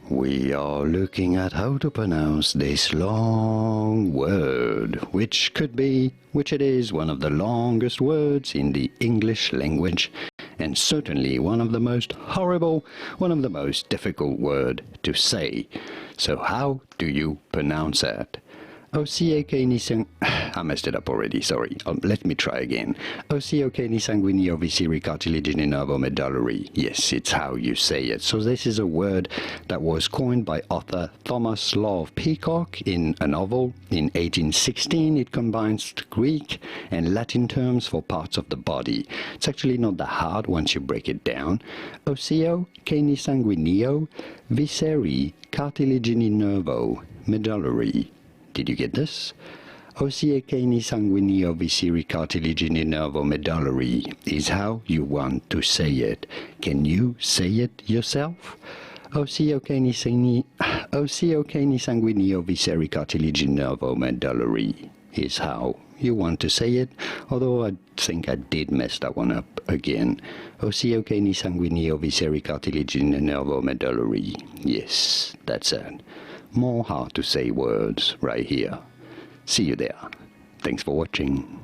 We are looking at how to pronounce this long word, which it is one of the longest words in the English language, and certainly one of the most horrible, one of the most difficult word to say. So how do you pronounce that? I messed it up already, sorry. Let me try again. Ossiocani sanguineo visceri cartilagineo medullary. Yes, it's how you say it. So this is a word that was coined by author Thomas Love Peacock in a novel in 1816. It combines Greek and Latin terms for parts of the body. It's actually not that hard once you break it down. Ossiocani sanguineo visceri cartilagineo medullary. Did you get this? Ossiocani sanguineo visceri cartilagineo medullary is how you want to say it. Can you say it yourself? Ossiocani sanguineo visceri cartilagineo medullary is how you want to say it, although I think I did mess that one up again. Ossiocani sanguineo visceri cartilagineo medullary. Yes, that's it. More hard to say words right here. See you there. Thanks for watching.